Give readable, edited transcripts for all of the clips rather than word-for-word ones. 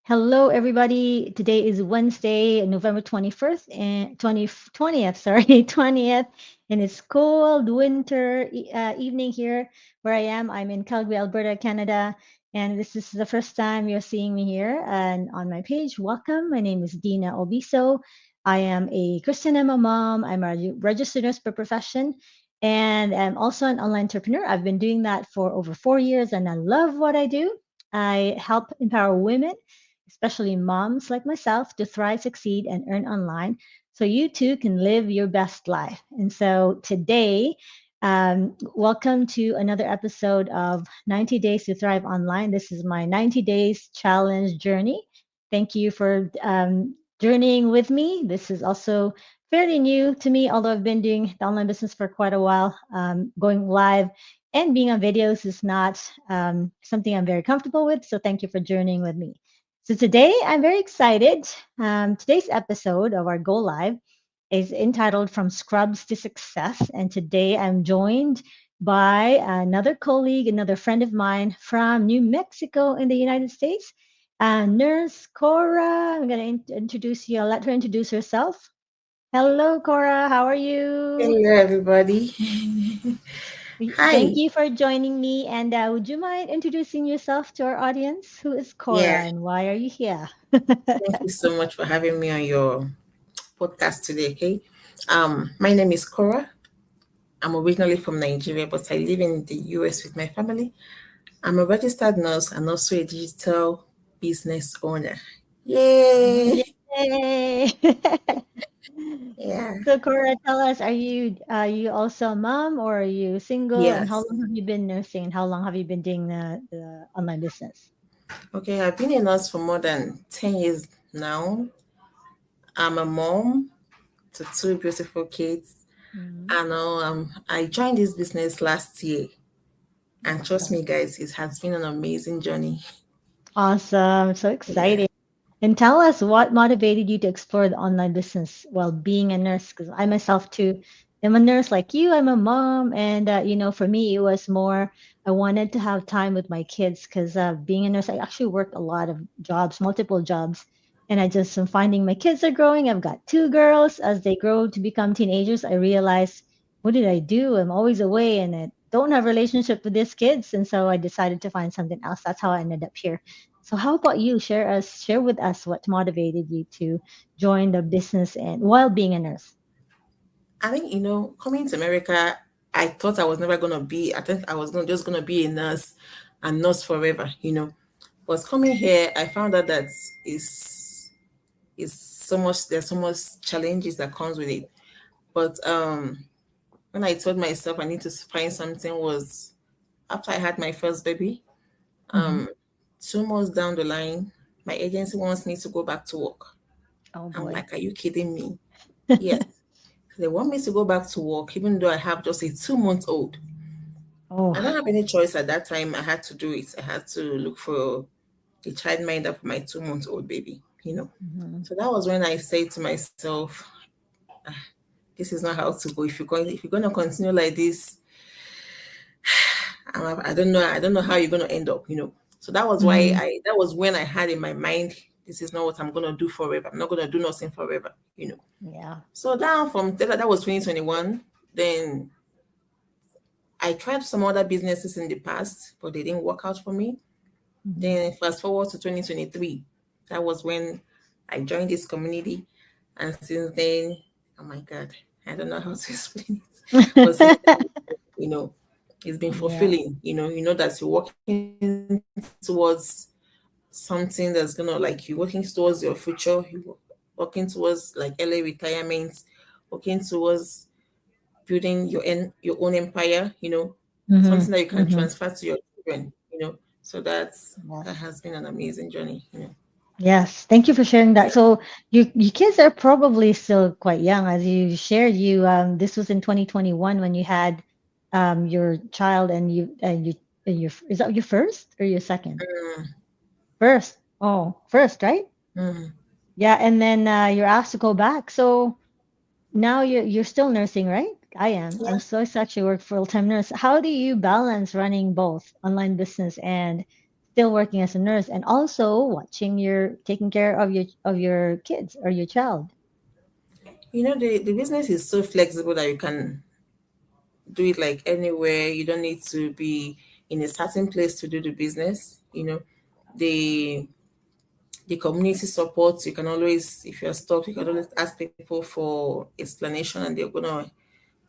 Hello, everybody. Today is Wednesday, November 21st and 20th, sorry, 20th. And it's cold winter evening here where I am. I'm in Calgary, Alberta, Canada. And this is the first time you're seeing me here and on my page. Welcome. My name is Dina Obiso. I am a Christian. I'm a mom. I'm a registered nurse per profession. And I'm also an online entrepreneur. I've been doing that for over 4 years and I love what I do. I help empower women, especially moms like myself, to thrive, succeed, and earn online so you too can live your best life. And so today, welcome to another episode of 90 Days to Thrive Online. This is my 90 Days Challenge journey. Thank you for journeying with me. This is also fairly new to me, although I've been doing the online business for quite a while. Going live and being on videos is not something I'm very comfortable with. So thank you for journeying with me. So today I'm very excited. Today's episode of our Go Live is entitled From Scrubs to Success. And today I'm joined by another colleague, another friend of mine from New Mexico in the United States, Nurse Cora. I'm going to introduce you. I'll let her introduce herself. Hello, Cora. How are you? Hello, everybody. Thank Hi. you for joining me. And would you mind introducing yourself to our audience? Who is Yeah, Cora and why are you here? thank you so much for having me on your podcast today. Okay. My name is Cora. I'm originally from Nigeria, but I live in the US with my family. I'm a registered nurse and also a digital business owner. Yay! Yay! Yeah. So Cora, tell us, are you also a mom or are you single? And how Yes. long have you been nursing? And how long have you been doing the online business? Okay. I've been a nurse for more than 10 years now. I'm a mom to two beautiful kids. Mhm. And I joined this business last year. And trust Awesome. me, guys, it has been an amazing journey. Awesome. So Yeah. exciting. And tell us what motivated you to explore the online business while being a nurse? Because I myself too am a nurse like you. I'm a mom, and for me, it was more I wanted to have time with my kids because being a nurse, I actually worked a lot of jobs, multiple jobs, and I just am finding my kids are growing. I've got two girls. As they grow to become teenagers, I realized what did I do? I'm always away, and I don't have a relationship with these kids, and so I decided to find something else. That's how I ended up here. So how about you? Share with us what motivated you to join the business and while being a nurse. I think, coming to America, I thought I was never going to be, I think I was just going to be a nurse and nurse forever. But coming here, I found out that is so much, there's so much challenges that comes with it. But when I told myself I need to find something was after I had my first baby, Hmm. um, 2 months down the line, my agency wants me to go back to work. Oh I'm boy. like, are you kidding me? Yes. They want me to go back to work, even though I have just a 2 month old. I Oh. don't have any choice at that time. I had to do it. I had to look for a childminder for my 2 month old baby. Mhm. So that was when I said to myself, this is not how to go. If you're gonna continue like this, I don't know how you're gonna end up. So that was why Mhm. I that was when I had in my mind, this is not what I'm gonna do forever. I'm not gonna do nothing forever. Yeah. So down from that was 2021. Then I tried some other businesses in the past, but they didn't work out for me. Mhm. Then fast forward to 2023. That was when I joined this community. And since then, oh my God, I don't know how to explain it. But since then, you know, it's been Yeah. fulfilling. You know that you're working towards something that's gonna like you're working towards your future, you working towards like early retirement, working towards building your own empire, something Mhm. that you can Mhm. transfer to your children. So that Yes. has been an amazing journey. Yes. Thank you for sharing that. Yeah. So your kids are probably still quite young, as you shared. This was in 2021 when you had your child and your is that your first or your second? Mm, First. Oh, first, right? mm. Yeah, and then you're asked to go back. So now you're still nursing, right? I am. I'm Yeah. so actually work full-time nurse. How do you balance running both online business and still working as a nurse and also watching your taking care of your kids or your child. The business is so flexible that you can do it like anywhere. You don't need to be in a certain place to do the business. The the community support, you can always, if you're stuck, you can always ask people for explanation and they're gonna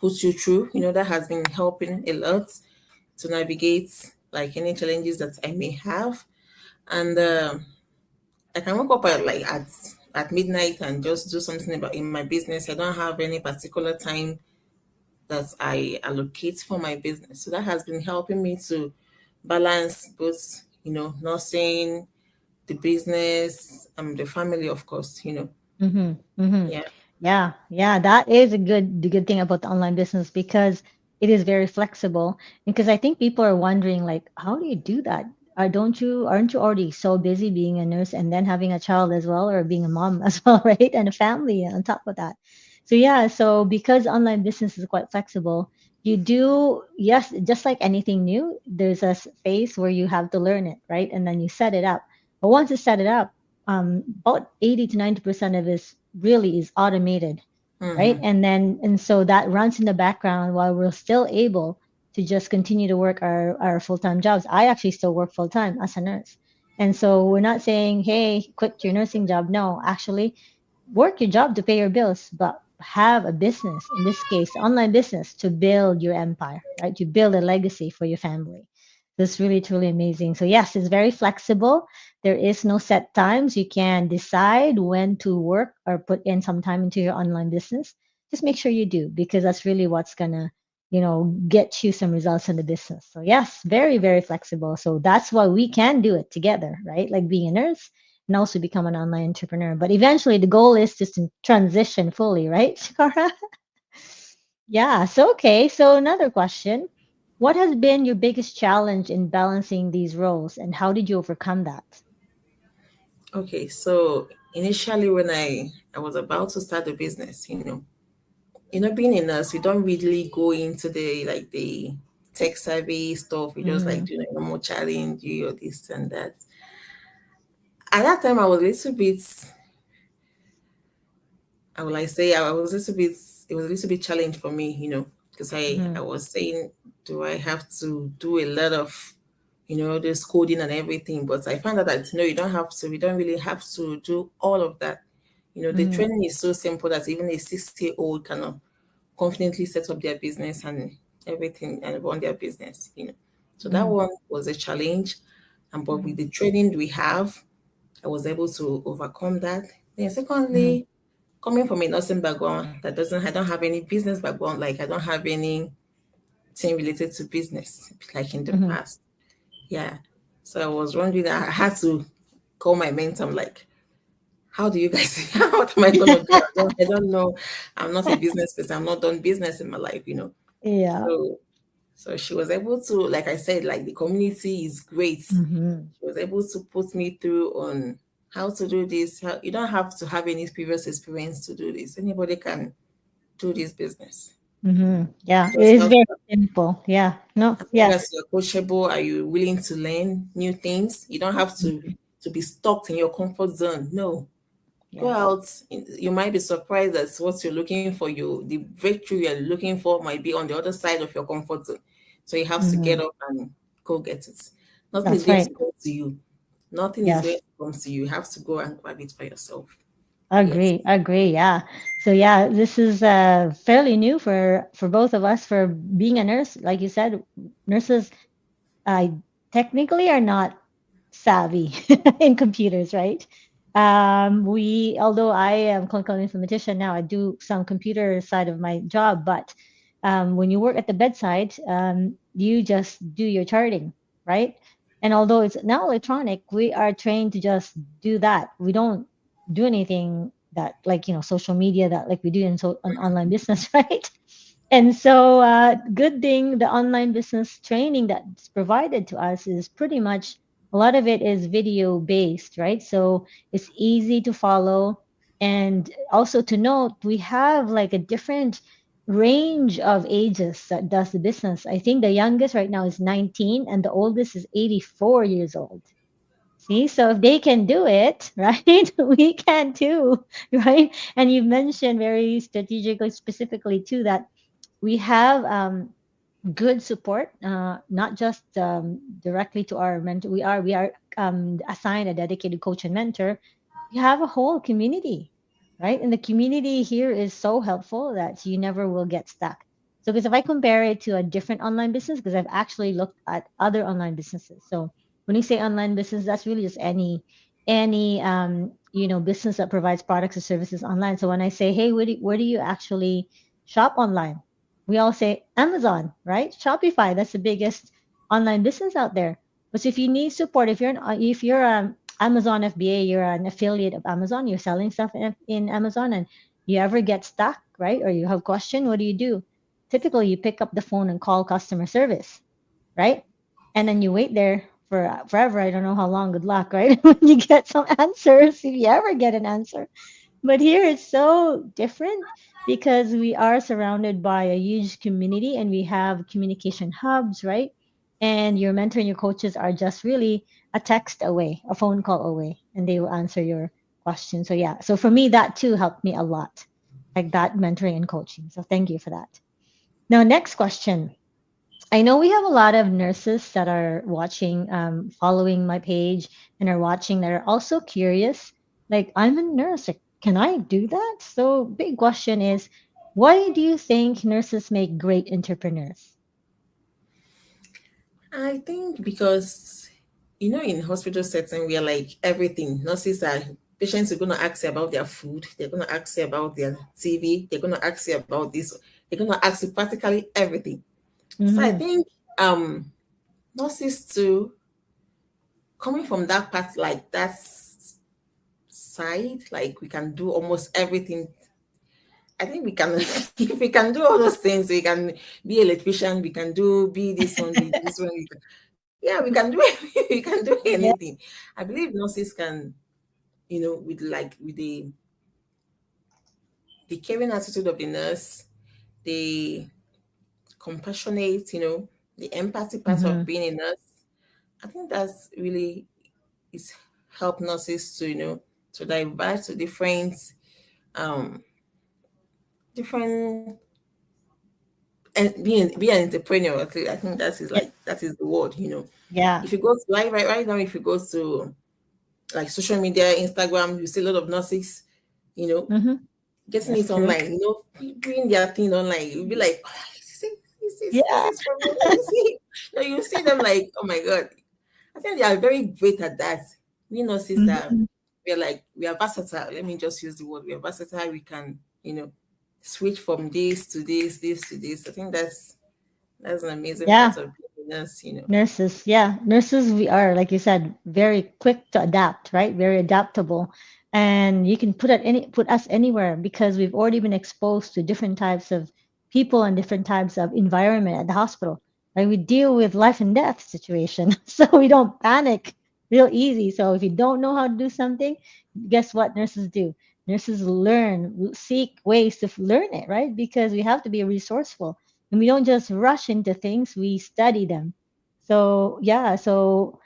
put you through. That has been helping a lot to navigate like any challenges that I may have. And I can wake up at midnight and just do something about in my business. I don't have any particular time that I allocate for my business. So that has been helping me to balance both, nursing, the business, the family, of course. Mm-hmm. Mm-hmm. Yeah. Yeah, yeah, that is the good thing about the online business because it is very flexible. Because I think people are wondering, like, how do you do that? Aren't you already so busy being a nurse and then having a child as well, or being a mom as well, right? And a family on top of that. So yeah, so because online business is quite flexible, you do, yes, just like anything new, there's a phase where you have to learn it, right? And then you set it up. But once you set it up, about 80 to 90% of this really is automated, right? Mm-hmm. And so that runs in the background while we're still able to just continue to work our full-time jobs. I actually still work full-time as a nurse. And so we're not saying, hey, quit your nursing job. No, actually, work your job to pay your bills, but have a business, in this case, online business, to build your empire, right? To build a legacy for your family. That's really, truly amazing. So, yes, it's very flexible. There is no set times. You can decide when to work or put in some time into your online business. Just make sure you do, because that's really what's going to, get you some results in the business. So, yes, very, very flexible. So, that's why we can do it together, right? Like being a nurse and also become an online entrepreneur. But eventually, the goal is just to transition fully, right, Shakara? Yeah. So, okay. So, another question. What has been your biggest challenge in balancing these roles and how did you overcome that? Okay. So initially, when I was about to start the business, being a nurse, we don't really go into the tech savvy stuff. We just like Mm-hmm. do normal challenge, you or this and that. At that time, I was a little bit, I would like say, I was a little bit, it was a little bit challenge for me, because I Mm-hmm. was saying, do I have to do a lot of, this coding and everything? But I found out that no, you don't have to. We don't really have to do all of that. The Mm-hmm. training is so simple that even a 60-year-old can confidently set up their business and everything and run their business. So that Mm-hmm. one was a challenge. And but with Mm-hmm. the training we have, I was able to overcome that. Then Mm-hmm. secondly, coming from a nursing background I don't have any business background, like I don't have anything related to business like in the Mm-hmm. past. Yeah. So I was wondering, I had to call my mentor. I'm like, how do you guys what am I gonna do? I don't know. I'm not a business person. I'm not done business in my life. Yeah. So so she was able to, like I said, like the community is great. Mm-hmm. She was able to put me through on how to do this. You don't have to have any previous experience to do this. Anybody can do this business. Mm-hmm. Yeah. It Just is have, very simple. Yeah. No. as long as Yes. you're coachable, are you willing to learn new things? You don't have to be stuck in your comfort zone. No, go Yes. out. You might be surprised that what you're looking for, the breakthrough you're looking for might be on the other side of your comfort zone. So you have to get Mm-hmm. up and go get it. Nothing is That's going right. to come to you. Nothing is going Yes. to come to you. You have to go and grab it for yourself. Yes. Agree, agree. Yeah. So yeah, this is fairly new for both of us for being a nurse. Like you said, nurses uh, technically are not savvy in computers, right? Although I am clinical informatician now, I do some computer side of my job, but when you work at the bedside, you just do your charting, right? And although it's now electronic, we are trained to just do that. We don't do anything that like social media that like we do in an online business, right? And so, good thing the online business training that's provided to us is pretty much a lot of it is video based, right? So it's easy to follow. And also to note, we have like a different range of ages that does the business. I think the youngest right now is 19 and the oldest is 84 years old. See, so if they can do it, right, we can too, right? And you mentioned very strategically, specifically too, that we have good support, not just directly to our mentor. We are assigned a dedicated coach and mentor. We have a whole community, right? And the community here is so helpful that you never will get stuck. So, because if I compare it to a different online business, because I've actually looked at other online businesses. So, when you say online business, that's really just any business that provides products or services online. So when I say, hey, where do you actually shop online? We all say Amazon, right? Shopify, that's the biggest online business out there. But if you need support, if you're Amazon FBA, you're an affiliate of Amazon, you're selling stuff in Amazon, and you ever get stuck, right? Or you have question, what do you do? Typically, you pick up the phone and call customer service, right? And then you wait there for forever. I don't know how long. Good luck, right? When you get some answers, if you ever get an answer. But here it's so different because we are surrounded by a huge community and we have communication hubs, right? And your mentor and your coaches are just really a text away, a phone call away, and they will answer your question. So, yeah. So, for me, that too helped me a lot, like that mentoring and coaching. So, thank you for that. Now, next question. I know we have a lot of nurses that are watching, following my page and are watching that are also curious. Like, I'm a nurse. Like, can I do that? So, big question is, why do you think nurses make great entrepreneurs? I think because, in hospital setting, we are like everything. Nurses are patients are going to ask you about their food. They're going to ask you about their TV. They're going to ask you about this. They're going to ask you practically everything. So I Mm-hmm. think nurses too, coming from that part, like that side, like we can do almost everything. I think we can, if we can do all those things, we can be electrician, we can be this one, be this one. Yeah, we can do we can do Yeah. anything. I believe nurses can, with the caring attitude of the nurse, the compassionate, the empathy part of Mm-hmm. being a nurse. I think that's really is help nurses to, to divert to um different and be an entrepreneur. I think Yeah. that is the word, Yeah. If you go to right now, if you go to like social media, Instagram, you see a lot of nurses, you know, Mm-hmm. getting That's it true. online, doing their thing online. You'll be like, oh, this Yeah. is from me. Let me see. You see them like, oh my god. I think they are very great at that. We nurses are Mm-hmm. we are versatile. Let me just use the word. We are versatile. We can, switch from this to this. I think that's an amazing Yeah. part of being a nurse. Nurses, yeah. Nurses, we are, like you said, very quick to adapt, right? Very adaptable. And you can put us anywhere because we've already been exposed to different types of people and different types of environment at the hospital. Right? We deal with life and death situation. So we don't panic real easy. So if you don't know how to do something, guess what nurses do? Nurses learn, seek ways to learn it, right? Because we have to be resourceful and we don't just rush into things, we study them. So, yeah, so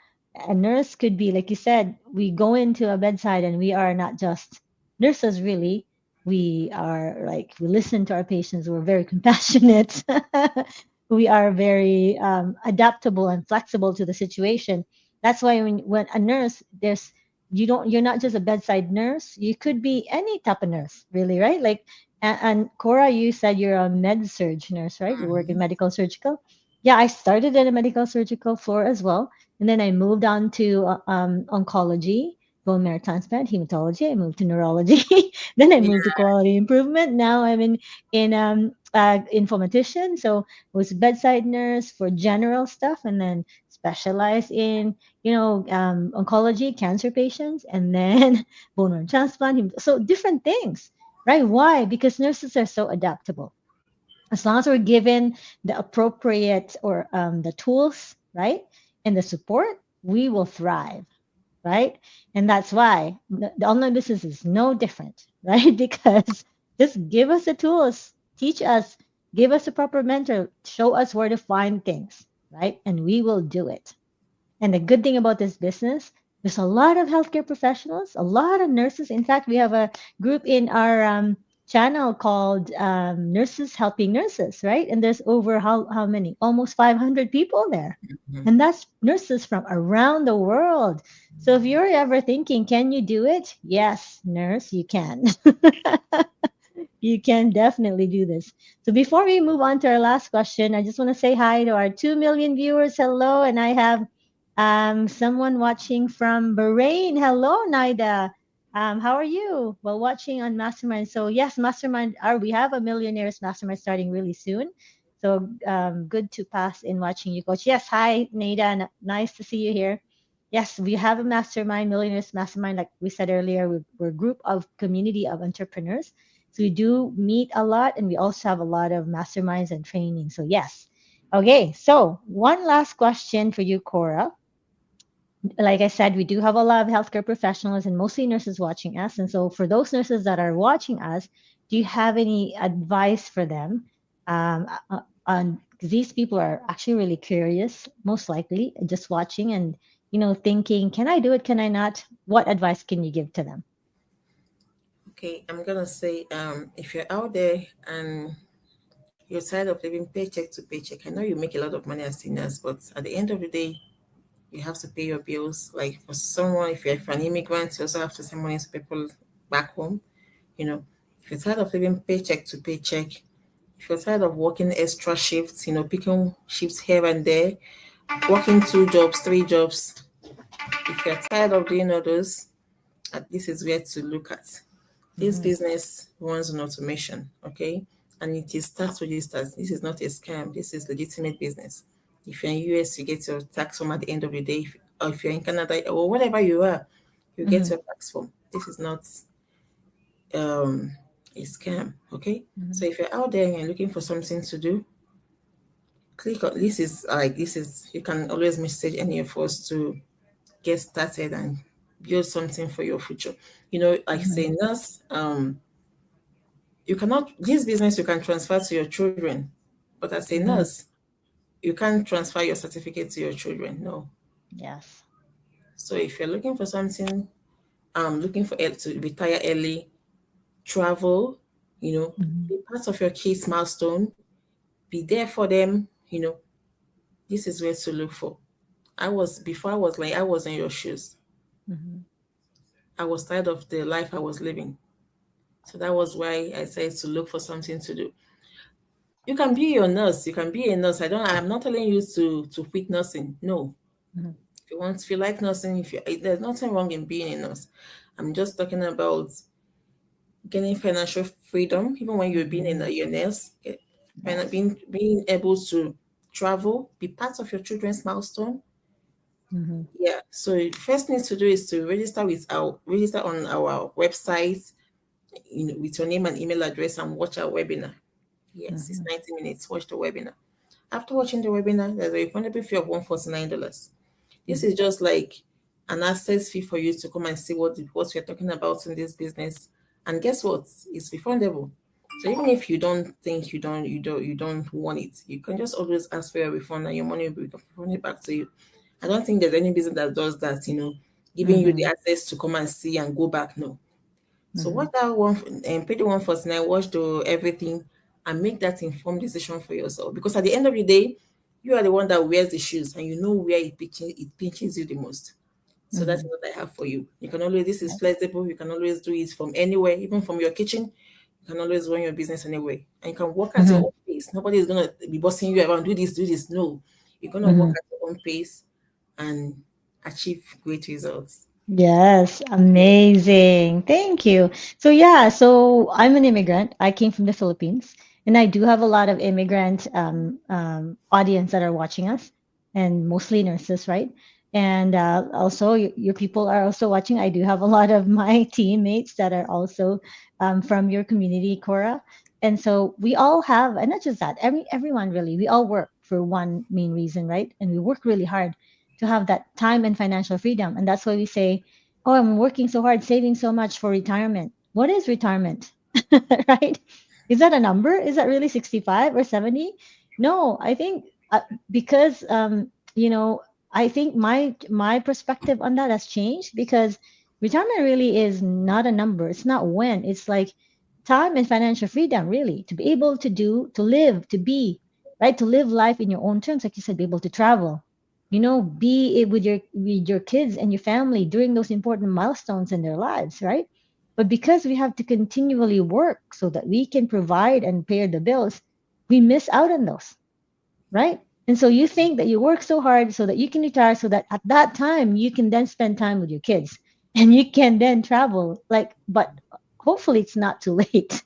a nurse could be, like you said, we go into a bedside and we are not just nurses, really. We are like, we listen to our patients, we're very compassionate. We are very adaptable and flexible to the situation. That's why when a nurse, you're not just a bedside nurse, you could be any type of nurse, really, right? Like, and Cora, you said you're a med surge nurse, right? You work in Mhm. medical surgical. Yeah, I started at a medical surgical floor as well, and then I moved on to oncology, bone marrow transplant, hematology. I moved to neurology. Then I Yeah. moved to quality improvement. Now I'm in informatician, so I was bedside nurse for general stuff, and then specialized in oncology, cancer patients, and then bone marrow transplant. So different things, right? Why? Because nurses are so adaptable as long as we're given the appropriate or the tools, right, and the support, we will thrive, right? And that's why the online business is no different, right? Because just give us the tools, teach us, give us a proper mentor, show us where to find things, right? And we will do it. And the good thing about this business, There's a lot of healthcare professionals, a lot of nurses. In fact, we have a group in our channel called Nurses Helping Nurses, right? And there's over how many? Almost 500 people there. Mhm. And that's nurses from around the world. So if you're ever thinking, can you do it? Yes, nurse, you can. You can definitely do this. So before we move on to our last question, I just want to say hi to our 2 million viewers. Hello. And I have someone watching from Bahrain. Hello, Naida. How are you? Well, watching on Mastermind. So yes, Mastermind, we have a Millionaires Mastermind starting really soon. So good to pass in watching you, Coach. Yes, hi, Naida. Nice to see you here. Yes, we have a mastermind, Millionaires Mastermind. Like we said earlier, we're a group of community of entrepreneurs, so we do meet a lot, and we also have a lot of masterminds and training. So yes. Okay, so one last question for you, Cora. Like I said, we do have a lot of healthcare professionals and mostly nurses watching us. And so for those nurses that are watching us, do you have any advice for them? On 'cause these people are actually really curious, most likely, just watching and thinking, can I do it? Can I not? What advice can you give to them? Okay, I'm gonna say, if you're out there and you're tired of living paycheck to paycheck, I know you make a lot of money as seniors, but at the end of the day, you have to pay your bills. Like for someone, if you're an immigrant, you also have to send money to people back home. You know, if you're tired of living paycheck to paycheck, if you're tired of working extra shifts, picking shifts here and there, working two jobs, three jobs, if you're tired of doing all those, this is where to look at. This Mm-hmm, business runs on automation, okay? And it is tax registered. This is not a scam. This is legitimate business. If you're in US, you get your tax form at the end of the day. Or if you're in Canada or whatever you are, you get mm-hmm, your tax form. This is not um, a scam, okay? mm-hmm, So if you're out there and you're looking for something to do, click on this is you can always message any of us to get started and build something for your future. Like mm-hmm, say nurse, you cannot this business you can transfer to your children, but as a mm-hmm. nurse, you can't transfer your certificate to your children. No. Yes. So if you're looking for something, looking for to retire early, travel, Mm-hmm, be part of your kids' milestone, be there for them, this is where to look for. I was in your shoes. mm-hmm, I was tired of the life I was living. So that was why I said to look for something to do. You can be your nurse. You can be a nurse. I'm not telling you to quit nursing. No. mm-hmm, If you like nursing, there's nothing wrong in being a nurse. I'm just talking about gaining financial freedom, even when you're being mm-hmm. your nurse, Yes. being able to travel, be part of your children's milestone. Mm-hmm, Yeah. So first thing to do is to register on our website, with your name and email address and watch our webinar. Yes, it's mm-hmm, 90 minutes. Watch the webinar. After watching the webinar, there's a refundable fee of $149. This is just like an access fee for you to come and see what we're talking about in this business. And guess what? It's refundable. So even if you don't think you don't want it, you can just always ask for your refund and your money will be refunded back to you. I don't think there's any business that does that, giving you the mm-hmm, access to come and see and go back. No. So mm-hmm, watch that one and pay the 149, watch the everything and make that informed decision for yourself. Because at the end of the day, you are the one that wears the shoes and you know where it pinches you the most. So that's mm-hmm. what I have for you. You can always this is Yes. flexible, you can always do it from anywhere, even from your kitchen. You can always run your business anywhere. And you can work at your Mm-hmm, own pace. Nobody is gonna be bossing you around, do this, do this. No. You're gonna work mm-hmm. at your own pace and achieve great results. Yes, amazing. Thank you. So yeah, so I'm an immigrant. I came from the Philippines, and I do have a lot of immigrant audience that are watching us, and mostly nurses, right? And also, your people are also watching. I do have a lot of my teammates that are also from your community, Cora. And so we all have, and not just that, everyone really, we all work for one main reason, right? And we work really hard to have that time and financial freedom. And that's why we say, oh, I'm working so hard, saving so much for retirement. What is retirement? Right? Is that a number? Is that really 65 or 70? No, I think because, I think my perspective on that has changed because retirement really is not a number. It's not when. It's like time and financial freedom, really, to be able to do, to live, to be, right, to live life in your own terms, like you said, be able to travel, be it with your kids and your family during those important milestones in their lives, right? But because we have to continually work so that we can provide and pay the bills, we miss out on those, right? And so you think that you work so hard so that you can retire, so that at that time you can then spend time with your kids and you can then travel. Like, but hopefully it's not too late,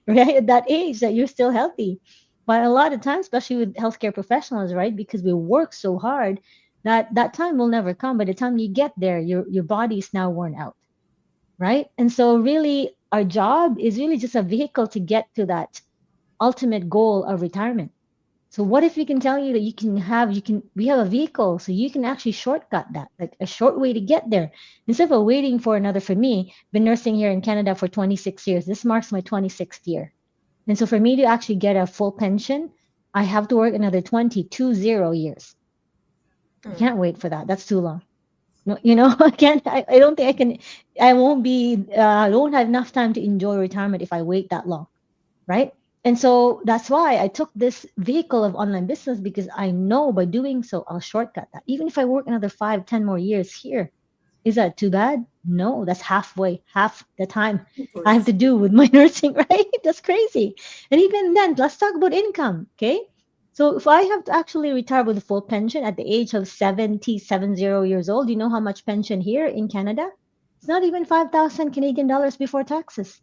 right? At that age that you're still healthy. But a lot of times, especially with healthcare professionals, right? Because we work so hard that that time will never come. By the time you get there, your body is now worn out, right? And so really our job is really just a vehicle to get to that ultimate goal of retirement. So what if we can tell you that we have a vehicle so you can actually shortcut that, like a short way to get there. Instead of waiting for another, for me, been nursing here in Canada for 26 years. This marks my 26th year. And so for me to actually get a full pension, I have to work another 20 years. I Mm. can't wait for that. That's too long. No, I can't, I don't think I can, I won't be, I won't have enough time to enjoy retirement if I wait that long, right? And so that's why I took this vehicle of online business, because I know by doing so, I'll shortcut that. Even if I work another 5, 10 more years here, is that too bad? No, that's half the time I have to Yes. do with my nursing, right? That's crazy. And even then, let's talk about income, okay? So if I have to actually retire with a full pension at the age of 70 years old, you know how much pension here in Canada? It's not even 5,000 Canadian dollars before taxes,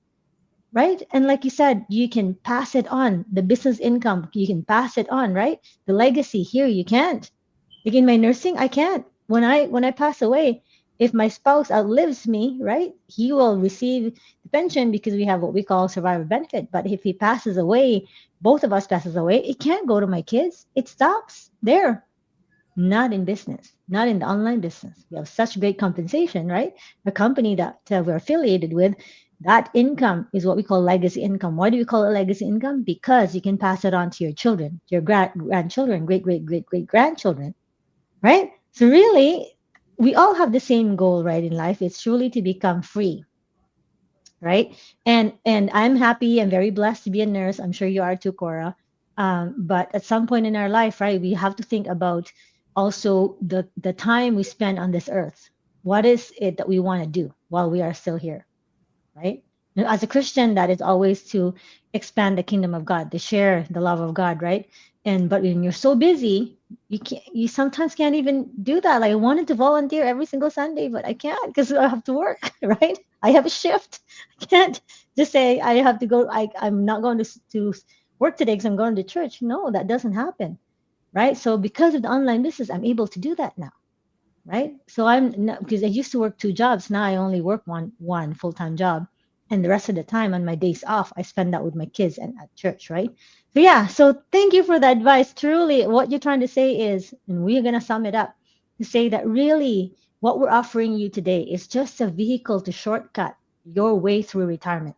right? And like you said, you can pass it on. The business income, you can pass it on, right? The legacy here, you can't. Like in my nursing, I can't. When I pass away, if my spouse outlives me, right, he will receive the pension because we have what we call survivor benefit. But if he passes away, both of us passes away, it can't go to my kids. It stops there. Not in business, not in the online business. We have such great compensation, right? A company that we're affiliated with, that income is what we call legacy income. Why do we call it legacy income? Because you can pass it on to your children, your grandchildren, great grandchildren, right? So really, we all have the same goal, right, in life. It's truly to become free, right? And I'm happy and very blessed to be a nurse. I'm sure you are too, Cora. But at some point in our life, right, we have to think about also the time we spend on this earth. What is it that we want to do while we are still here, right? As a Christian, that is always to expand the kingdom of God, to share the love of God, right? And but when you're so busy, you sometimes can't even do that. Like I wanted to volunteer every single Sunday, but I can't because I have to work, right? I have a shift. I can't just say I have to go. I'm not going to work today because I'm going to church. No, that doesn't happen, right? So because of the online business, I'm able to do that now, right? So I'm not, because I used to work two jobs. Now I only work one full time job, and the rest of the time on my days off, I spend that with my kids and at church, right? So yeah. So thank you for the advice. Truly, what you're trying to say is, and we're gonna sum it up to say that really, what we're offering you today is just a vehicle to shortcut your way through retirement,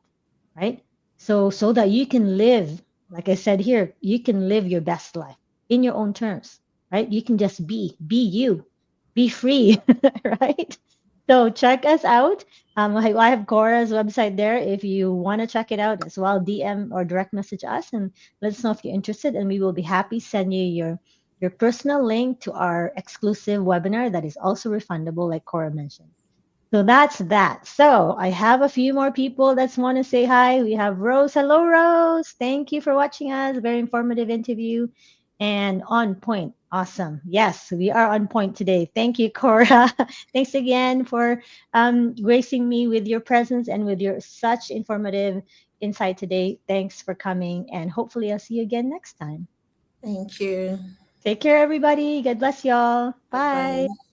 right? So that you can live, like I said here, you can live your best life in your own terms, right? You can just be you, be free, right? So check us out. I have Cora's website there. If you want to check it out as well, DM or direct message us and let us know if you're interested, and we will be happy send you your personal link to our exclusive webinar that is also refundable, like Cora mentioned. So that's that. So I have a few more people that want to say hi. We have Rose. Hello, Rose. Thank you for watching us. Very informative interview and on point. Awesome. Yes, we are on point today. Thank you, Cora. Thanks again for gracing me with your presence and with your such informative insight today. Thanks for coming, and hopefully I'll see you again next time. Thank you. Take care, everybody. God bless y'all. Bye Bye. bye.